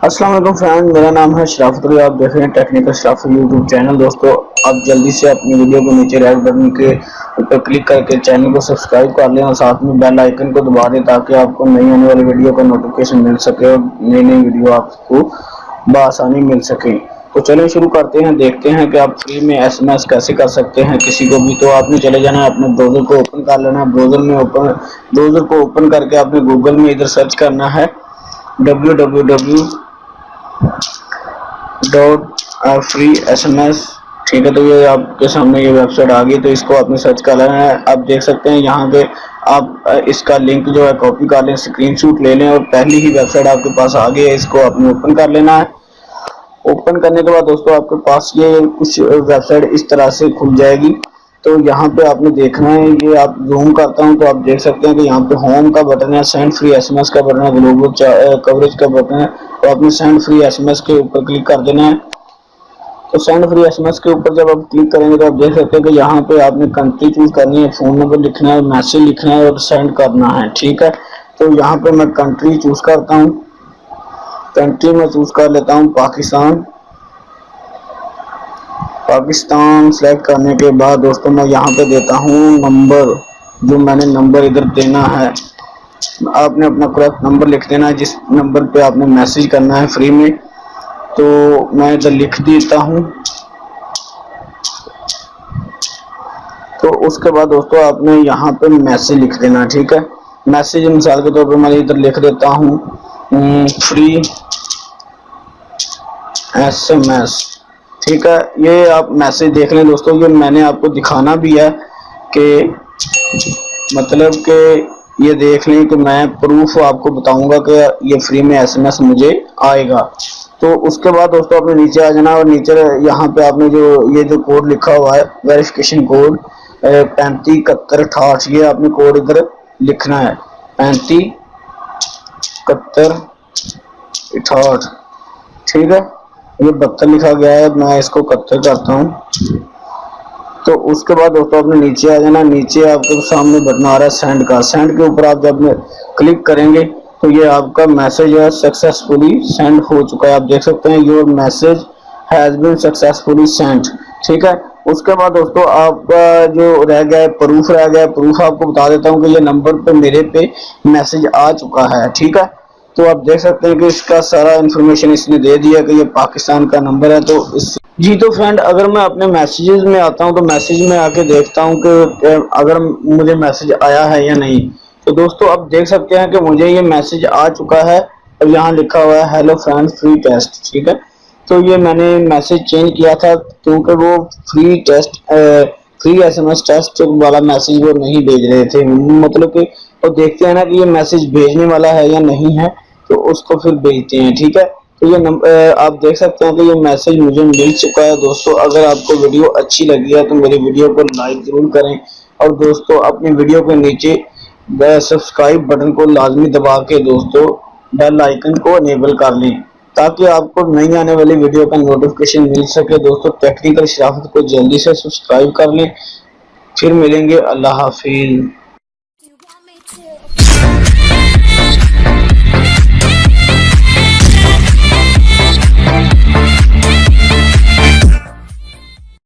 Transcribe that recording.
अस्सलाम वालेकुम फ्रेंड, मेरा नाम है शराफत अली। आप देख रहे हैं टेक्निकल शराफत यूट्यूब चैनल। दोस्तों, आप जल्दी से अपनी वीडियो को नीचे रेड बटन के ऊपर क्लिक करके चैनल को सब्सक्राइब कर लें और साथ में बेल आइकन को दबा दें ताकि आपको नई आने वाली वीडियो का नोटिफिकेशन मिल सके और नई नई वीडियो आपको बआसानी मिल सके। तो चलिए शुरू करते हैं, देखते हैं कि आप फ्री में SMS कैसे कर सकते हैं किसी को भी। तो आपने चले जाना है, अपने ब्राउज़र को ओपन कर लेना है। ब्राउज़र को ओपन करके आपने गूगल में इधर सर्च करना है www.free-sms। ठीक है, तो ये आपके सामने ये वेबसाइट आ गई, तो इसको आपने सर्च कर लेना है। आप देख सकते हैं यहाँ पे आप इसका लिंक जो है कॉपी कर लें, स्क्रीनशॉट ले लें और पहली ही वेबसाइट आपके पास आ गई है, इसको आपने ओपन कर लेना है। ओपन करने के बाद दोस्तों आपके पास ये कुछ वेबसाइट इस तरह से खुल जाएगी। तो यहाँ पे आपने देखना है, ये आप जूम करता हूँ तो आप देख सकते हैं कि यहाँ पे होम का बटन है, सेंड फ्री SMS का बटन है, ग्लोबल कवरेज का बटन है। तो आपने सेंड फ्री SMS के ऊपर क्लिक कर देना है। तो सेंड फ्री SMS के ऊपर जब आप क्लिक करेंगे तो आप देख सकते हैं कि यहाँ पे आपने कंट्री चूज करनी है, फोन नंबर लिखना है, मैसेज लिखना है और सेंड करना है। ठीक है, तो यहाँ पे मैं कंट्री चूज करता हूँ। कंट्री में चूज कर लेता हूँ पाकिस्तान सेलेक्ट करने के बाद दोस्तों मैं यहाँ पे देता हूँ नंबर, जो मैंने नंबर इधर देना है। आपने अपना करेक्ट नंबर लिख देना है जिस नंबर पे आपने मैसेज करना है फ्री में। तो मैं इधर लिख देता हूँ। तो उसके बाद दोस्तों आपने यहाँ पे मैसेज लिख देना है। ठीक है, मैसेज मिसाल के तौर पे मैं इधर लिख देता हूँ फ्री SMS। ठीक है, ये आप मैसेज देख लें दोस्तों। ये मैंने आपको दिखाना भी है कि मतलब कि ये देख लें कि मैं प्रूफ आपको बताऊंगा कि ये फ्री में SMS मुझे आएगा। तो उसके बाद दोस्तों आपने नीचे आ जाना और नीचे यहाँ पे आपने जो कोड लिखा हुआ है वेरिफिकेशन कोड 357168, ये आपने कोड इधर लिखना है 357168। ठीक है, ये 72 लिखा गया है, मैं इसको 71 करता हूँ। तो उसके बाद दोस्तों आपने नीचे आ जाना। नीचे आपके सामने बटन आ रहा है सेंड का। सेंड के ऊपर आप जब क्लिक करेंगे तो ये आपका मैसेज है सक्सेसफुली सेंड हो चुका है। आप देख सकते हैं your message has been successfully send. ठीक है, उसके बाद दोस्तों आपका जो रह गया है प्रूफ आपको बता देता हूँ कि ये नंबर पे मेरे पे मैसेज आ चुका है। ठीक है, तो आप देख सकते हैं कि इसका सारा इंफॉर्मेशन इसने दे दिया कि ये पाकिस्तान का नंबर है। तो इस जी तो फ्रेंड, अगर मैं अपने मैसेजेस में आता हूं तो मैसेज में आके देखता हूं कि अगर मुझे मैसेज आया है या नहीं। तो दोस्तों आप देख सकते हैं कि मुझे ये मैसेज आ चुका है और यहाँ लिखा हुआ है हेलो फ्रेंड फ्री टेस्ट। ठीक है, तो ये मैंने मैसेज चेंज किया था क्योंकि वो फ्री SMS टेस्ट वाला मैसेज वो नहीं भेज रहे थे। मतलब कि वो देखते हैं ना कि ये मैसेज भेजने वाला है या नहीं है, तो उसको फिर भेजते हैं। ठीक है, तो ये आप देख सकते हैं कि ये मैसेज मुझे मिल चुका है। दोस्तों, अगर आपको वीडियो अच्छी लगी है तो मेरी वीडियो को लाइक जरूर करें और दोस्तों अपनी वीडियो के नीचे सब्सक्राइब बटन को लाजमी दबा के दोस्तों बेल आइकन को अनेबल कर लें ताकि आपको नई आने वाली वीडियो का नोटिफिकेशन मिल सके। दोस्तों, टेक्निकल शराफत को जल्दी से सब्सक्राइब कर लें। फिर मिलेंगे, अल्लाह हाफिज।